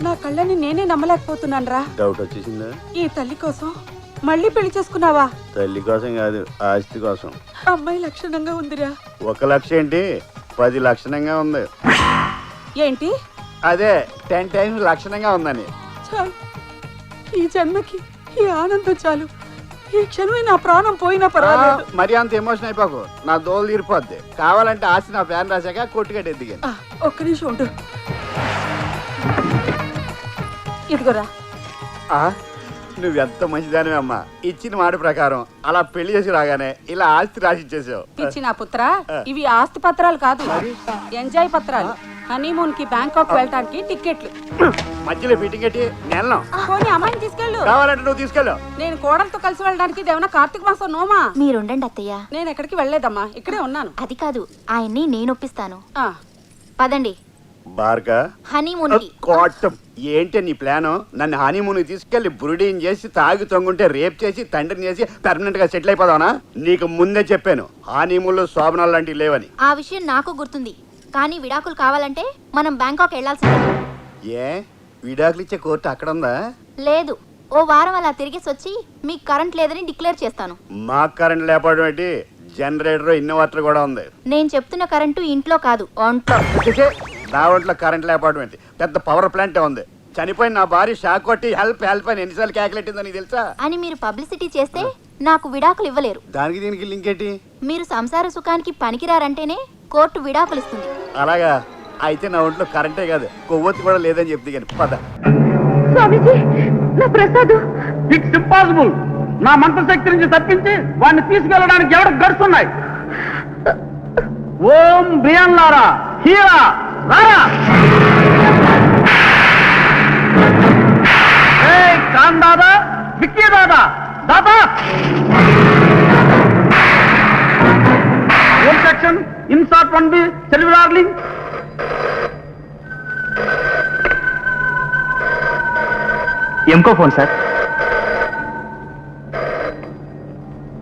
నా కళ్ళని నేనే నమ్మలేకపోతున్నాను రా. డౌట్ వచ్చేసిందా? ఈ తల్లి కోసం మళ్ళీ పెళ్లి చేసుకున్నావా? తల్లి కోసం కాదు, ఆస్తి కోసం. అమ్మాయి లక్షణంగా ఉందిరా. 1 లక్ష ఏంటి, 10 లక్షణంగా ఉంది. ఏంటి? అదే 10 టైమ్స్ లక్షణంగా ఉందని. చాలు, ఈ జన్మకి ఈ ఆనందం చాలు. ఈ క్షణమే నా ప్రాణం పోయినా పర్వాలేదు. మరి అంత ఎమోషన్ అయిపోకు, నా దోలు తీరిపోద్ది. కావాలంటే ఆస్తి నా ఫ్యాన్ రాశాక కొట్టుకట్టే దిగాను. ఒక్క నిమిషం ఉండు. ఇదిగోరా. నువ్వెంత మంచిదానివే అమ్మా. ఇచ్చిన మాట ప్రకారం అలా పెళ్లి చేసి రాగానే ఇలా ఆస్తి రాసి ఇచ్చేసావు. ఇచ్చిన పుత్ర, ఇవి ఆస్తి పత్రాలు కాదు, ఎంజాయ్ పత్రాలు. హనీమూన్ కి బ్యాంకాక్ వెళ్ళటానికి టికెట్లు. మధ్యలో ఫిట్టింగ్ ఎట్టి నెలను పోనీ అమ్మాయిని తీసుకెళ్ళు. కావాలంటే నువ్వు తీసుకెళ్ళు. నేను కోడలతో కలిసి వెళ్ళడానికి దేవనా కార్తీక మాసం నోమా. మీరుండండి అత్తయ్య. నేను ఎక్కడికి వెళ్ళలేదమ్మా, ఇక్కడే ఉన్నాను. అది కాదు, ఆయన్ని నేను ఒప్పిస్తాను. ఆ, పదండి బార్గా హనీమూన్ కి. కోటం ఏంటి నీ ప్లాను? నన్ను హనీమూన్ తీసుకెళ్లి బురుడీని చేసి తాగి తొంగుంటే రేప్ చేసి తండ్రిని చేసి పర్మనెంట్ గా సెటిల్ అయిపోదావనా? నీకు ముందే చెప్పాను హనీమూన్ లో శోభనాలు లాంటివి లేవని. ఆ విషయం నాకు గుర్తుంది, కానీ విడాకులు కావాలంటే మనం బ్యాంకాక్ వెళ్లాల్సిందే. ఏ విడాకులు ఇచ్చే కోర్టు అక్కడ ఉందా? లేదు, ఓ వారం అలా తిరిగేసి వచ్చి మీకు కరెంట్ లేదని డిక్లేర్ చేస్తాను. మాకు కరెంట్ లేకపోవడం ఏంటి? జనరేటర్ ఇన్వర్టర్ కూడా ఉంది. నేను చెప్తున్న కరెంటు ఇంట్లో కాదు, ఒంట్లో. నా ఒంట్లో కరెంట్ లేకపోవడం ఏంటి? పెద్ద పవర్ ప్లాంటే ఉంది. చనిపోయిన నా భార్య షాక్ కొట్టి హెల్ప్ హెల్ప్ అని ఎన్నిసార్లు క్యాకులెట్టిందో నీకు తెలుసా? అని మీరు పబ్లిసిటీ చేస్తే నాకు విడాకులు ఇవ్వలేరు. దానికి దీనికి లింక్ ఏంటి? మీరు సంసార సుఖానికి పనికిరారంటేనే కోర్టు విడాకులు ఇస్తుంది. అలాగా? అయితే నా ఒంట్లో కరెంటే కాదు, కొవ్వొత్తి కూడా లేదని చెప్తే కానీ పద. స్వామీజీ, నా ప్రసాద్. It's impossible. నా మంత్రశక్తి నుంచి తప్పించి వాడిని తీసుకెళ్ళడానికి ఎవరికి గడుస్తున్నాయి? ఓం బియన్లారా హీరా రారా. కాన్ దాదా, విక్కీ దాదా, దాదా ఓం సెక్షన్ ఇన్సాట్ 1B సెల్యులార్ ఎంకో phone sir.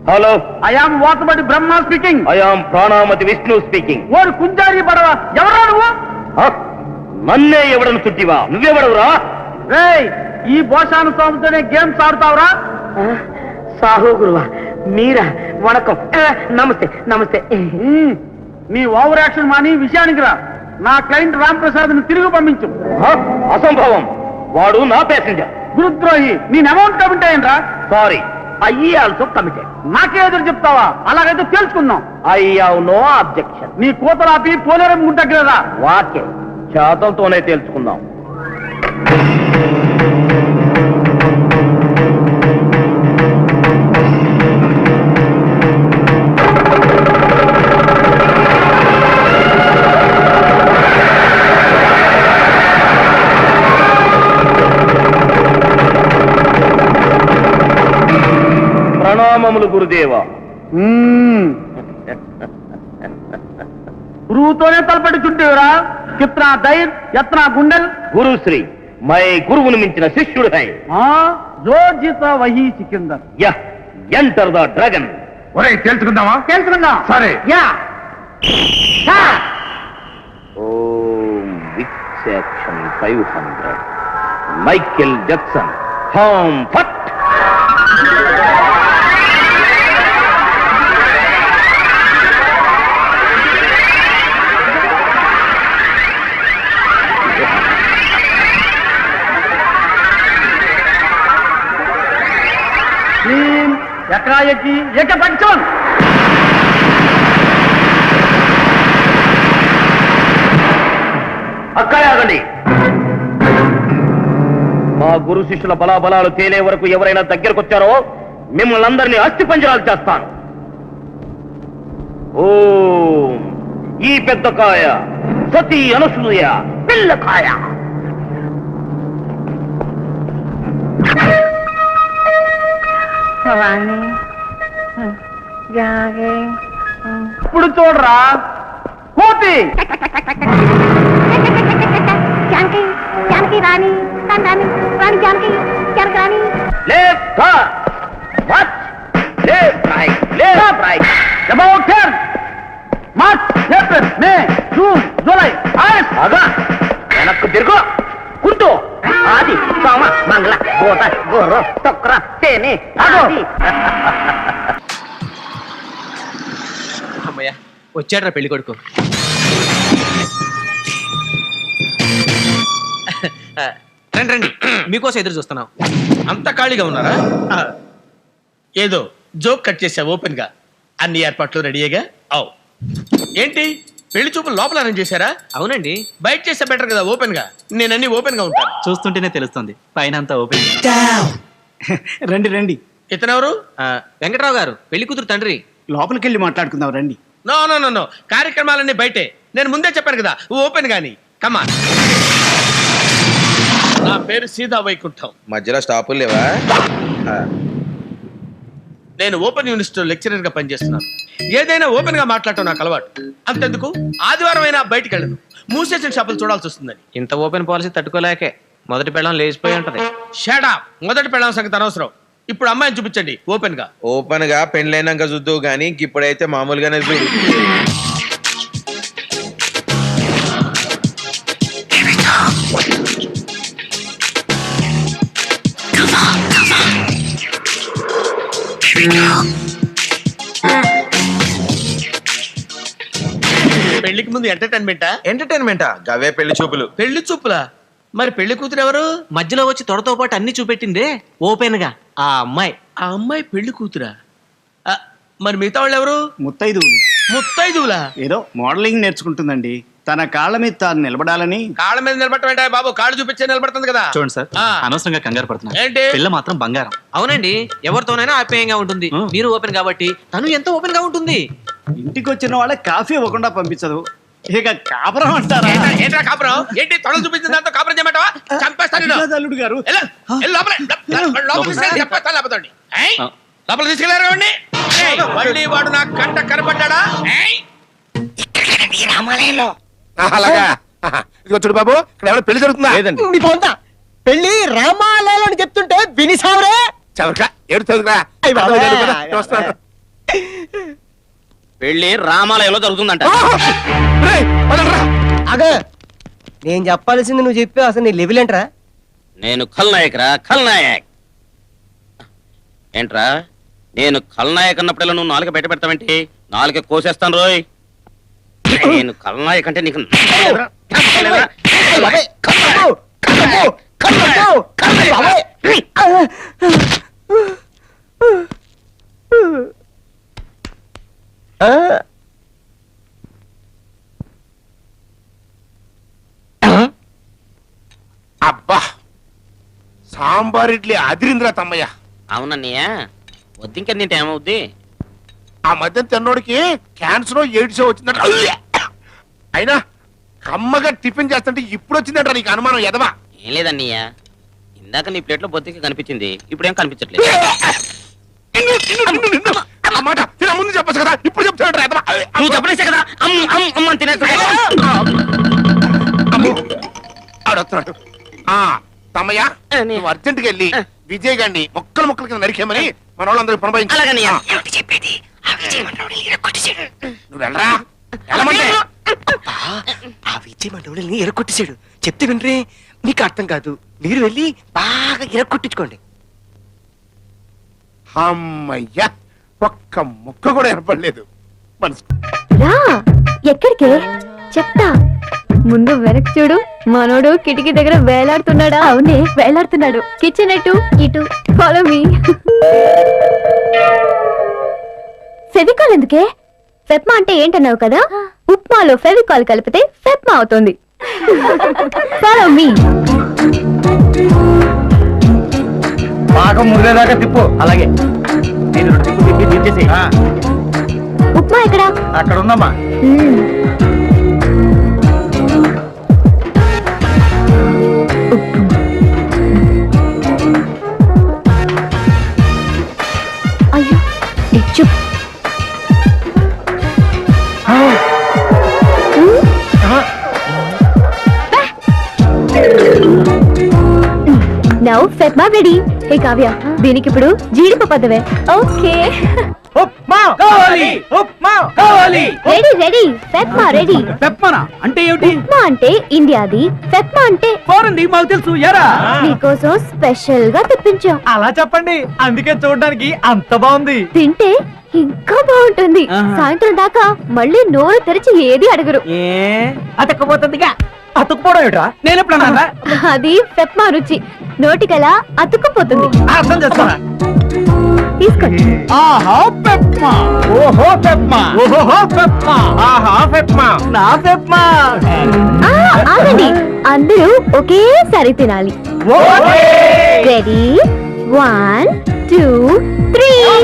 Hello, I am వాతబడి బ్రహ్మ స్పీకింగ్. ఐ ఆమ్ ప్రాణామతి విష్ణు స్పీకింగ్. ఓరు కుంజారి పడవ, ఎవరా నువ్వు? నన్నే ఎవడను చుట్టివా? నువ్వెవడవురా? రేయ్, ఈ భోషాను స్వామితోనే గేమ్స్ ఆడతావురా? సాహు గురువా, మీరా? వణకం, నమస్తే నమస్తే. నీ ఓవర్ యాక్షన్ మాని విషయానికి రా. నా క్లయింట్ రామ్ ప్రసాద్ ని తిరిగి పంపించు. అసంభవం, వాడు నా ప్యాసింజర్. గురుద్రోహి, నేను అమౌంట్ కమిట్ అయ్యిండ్రా. Sorry, I also committed. నాకే ఎదురు చెప్తావా? అలాగైతే తెలుసుకుందాం. I have no objection. నీ కూతలాపి పోలేరం గుంటగ్రదా. వాకే చేతలతోనే తేల్చుకుందాం. ప్రణామములు గురుదేవా. గురువుతోనే తలపడి చుట్టేవరా? కిత్నా ధైర్య, యత్నా గుండెల్. గురుశ్రీ, మై గురువును మించిన శిష్యుడు హై. జో జీత వహీ Sikandar. Yeah, enter the dragon. ఒరేయ్, తెలుసుకుందామా? తెలుసుకుందాం. సరే. యా. ఓం with section 500 Michael Jackson home ఫట్. ఎకరాయకి ఏకపక్షం. అక్కయాగండి. మా గురు శిష్యుల బలాబలాలు తేలే వరకు ఎవరైనా దగ్గరకొచ్చారో మిమ్మల్ని అందరినీ అస్థి పంజరాలు చేస్తాను. ఓం ఈ పెద్ద కాయ సతీ అనసూయ పిల్లకాయ. ఇప్పుడు చూడరా కోతి. Janaki, Janaki Rani, Rani, Rani Janaki, Janaki Rani. Left march, left right, left right. About 10 march, April, May, June, July, August. వెనక్కు తిరుగు, కుంటూ బంగ్లా గోట గుర్రం తొక్కర తేనె అమ్మయ్య వచ్చాడ్రా పెళ్లి కొడుకు. రండి రండి, మీకోసం ఎదురు చూస్తున్నాం. అంత ఖాళీగా ఉన్నారా? ఏదో జోక్ కట్ చేసా ఓపెన్ గా. అన్ని ఏర్పాట్లు రెడీగా. అవు ఏంటి పెళ్లి చూపులు లోపల అరేంజ్ చేశారా? అవునండి. బయట చేస్తే బెటర్ కదా ఓపెన్ గా. నేను అన్ని ఓపెన్ గా ఉంటాను. చూస్తుంటేనే తెలుస్తుంది పైన అంతా ఓపెన్. రండి రండి. ఇతనెవరు? వెంకట్రావు గారు, పెళ్లి కూతురు తండ్రి. లోపలికి వెళ్ళి మాట్లాడుకుందాం రండి. నో నో నో నో, కార్యక్రమాలన్నీ బయటే. నేను ముందే చెప్పాను కదా ఓపెన్ గాని. కమా. నా పేరు సీతా వైకుంఠం. మధ్యలో స్టాపులు లేవా? నేను ఓపెన్ యూనివర్సిటీలో లెక్చరర్ గా పనిచేస్తున్నాను. ఏదైనా ఓపెన్ గా మాట్లాడటం నాకు అలవాటు. అంతెందుకు ఆదివారం అయినా బయటికి వెళ్ళను. మూసేసిన షాపులు చూడాల్సి వస్తుందని. ఇంత ఓపెన్ పాలసీ తట్టుకోలేకే మొదటి పెళ్ళం లేచిపోయి ఉంటది. షడా, మొదటి పెళ్ళాం సంగతి అనవసరం. ఇప్పుడు అమ్మాయిని చూపించండి ఓపెన్ గా. ఓపెన్ గా పెండ్లైనాక చూద్దావు గానీ ఇప్పుడైతే మామూలుగానే చూడు. పెళ్లికి ముందు ఎంటర్టైన్మెంటా? గవే పెళ్లి చూపులు. పెళ్లి చూపులా? మరి పెళ్లి కూతురు ఎవరు? మధ్యలో వచ్చి తొడతో పాటు అన్ని చూపెట్టిందే ఓపెన్ గా ఆ అమ్మాయి. ఆ అమ్మాయి పెళ్లి కూతురా? మరి మిగతా వాళ్ళు ఎవరు? ముత్తైదువులు. ముత్తైదువులా? ఏదో మోడలింగ్ నేర్చుకుంటుందండి. తన కాళ్ళ మీద తాను నిలబడాలని. కాళ్ళ మీద నిలబడటం బాబు, కాళ్ళు చూపించే నిలబడుతుంది కదా. చూడండి సార్, అనవసరంగా కంగారు పడుతున్నారు. ఏంటి? పిల్ల మాత్రం బంగారం. అవునండి, ఎవరితోనైనా ఆప్యాయంగా ఉంటుంది. మీరు ఓపెన్ కాబట్టి తను ఎంతో ఓపెన్ గా ఉంటుంది. ఇంటికి వచ్చిన వాళ్ళ కాఫీ ఇవ్వకుండా పంపించదు, ఇక కాపురం అంటారా? ఏంట్రా కాపురం? ఏంటి తొడలు చూపించిన దాంతో కాపురం చేయమంటావా? చంపేస్తాను. అల్లుడు గారు లోపల తీసుకెళ్లారు. మళ్ళీ వాడు నా కంట కనపడ్డా? రామాలయంలో అలాగా. ఇదిగో చూడు బాబు, ఇక్కడ ఎవరైనా పెళ్లి జరుగుతుందా? లేదండి. పెళ్లి రామాలయంలో అని చెప్తుంటే వినిసావరే. చవక ఏడు చదువురా. వస్తాను. పెళ్లి రామాలయంలో జరుగుతుందంట. అదే నేను చెప్పాల్సింది నువ్వు చెప్పి అసలు నీ లెవెల్ ఏంట్రా? నేను ఖల్నాయక్ రా, ఖల్నాయక్. ఏంట్రా నేను ఖల్నాయక్ అన్నప్పుడల్లా నువ్వు నాలుక బయట పెడతావేంటి? నాలుక కోసేస్తాను రోయ్. నేను ఖల్నాయక్ అంటే నీకు అబ్బా, సాంబార్ ఇడ్లీ అదిరిందిరా తమ్మయ్య. అవునన్నయ్య, వద్దింక తింటే ఏమవుద్ది? ఆ మధ్య తిన్నోడికి క్యాన్సర్ ఎయిడ్స్ వచ్చిందంట. అయినా కమ్మగా టిఫిన్ చేస్తుంటే ఇప్పుడు వచ్చిందంట నీకు అనుమానం ఎదవా? ఏం లేదన్నయ్య, ఇందాక నీ ప్లేట్ లో బొద్దింక కనిపించింది, ఇప్పుడేం కనిపించట్లేదు. అన్నమాట ముందు చెప్పచ్చు కదా, ఇప్పుడు చెప్తాడు ఎదవా. నువ్వు చెప్పలేసే కదా అమ్మ తినేస్తా. ఆడొస్తున్నాడు. తమ్మయ్య, నువ్వు అర్జెంట్కి వెళ్ళి విజయ్ గారిని మొక్కలు మొక్కల కింద నరికేమని మన వాళ్ళందరూ అలాగన్నయ్య. నువ్వు వెళ్ళరా. వెళ్ళమంటే ఆ విజయ్ మండవుల్ని ఎరగొట్టేశాడు. చెప్తే వినరే, నీకు అర్థం కాదు. మీరు వెళ్ళి బాగా ఎరగొట్టించుకోండి. అమ్మయ్యా, ఒక్క ముక్క కూడా ఏర్పడలేదు మనసు. రా, ఎక్కడికే చెప్తా. ముందు వెనక్కి చూడు. మనోడు కిటికీ దగ్గర వేలాడుతున్నాడా? అవునే, వేలాడుతున్నాడు. కిచెన్ ఎటు? ఇటు. Follow me. ఫెవికాల్ ఎందుకే? ఫెప్మా అంటే ఏంటన్నావు కదా? ఉప్మాలో ఫెవికాల్ కలిపితే ఫెప్మా అవుతుంది. Follow me. బాగా మురిగేదాకా తిప్పు. అలాగే నేను తిప్పు తిప్పి తీసేసి. ఉప్మా ఎక్కడా? అక్కడ ఉందమ్మా. అయ్యో, ఇచ్చు. నౌ ఫెప్మా రెడీ. హే కావ్య, దీనికి ఇప్పుడు జీడిపప్పు పదవే. ఓకే. ఉప్మా కావాలి, ఉప్మా కావాలి. రెడీ రెడీ ఫెప్మా రెడీ. పెప్మనా అంటే ఏమిటి? ఉప్మా అంటే ఇండియాది, ఫెప్మా అంటే ఫారెన్ది, మాకు తెలుసు. ఎరా మీకోసం స్పెషల్ గా తెప్పించాం. అలా చెప్పండి, అందుకే చూడడానికి అంత బాగుంది. తింటే ఇంకా బాగుంటుంది. సాయంత్రం దాకా మళ్ళీ నోరు తెరిచి ఏది అడగరు. అతకపోతుందిగా. అతుక్కుపోవడం ఏమిట్రా? నేను ఎప్పుడు అన్నా? అది ఫెప్మా రుచి, నోటికలా అతుక్కుపోతుంది. అర్థం చేసుకోరా. తీసుకోండి. ఆహా పెప్మా, ఓహో పెప్మా, ఓహో పెప్మా, ఆహా పెప్మా, నా పెప్మా. ఆగండి, అందరూ ఒకేసారి తినాలి. రెడీ 1 2 3.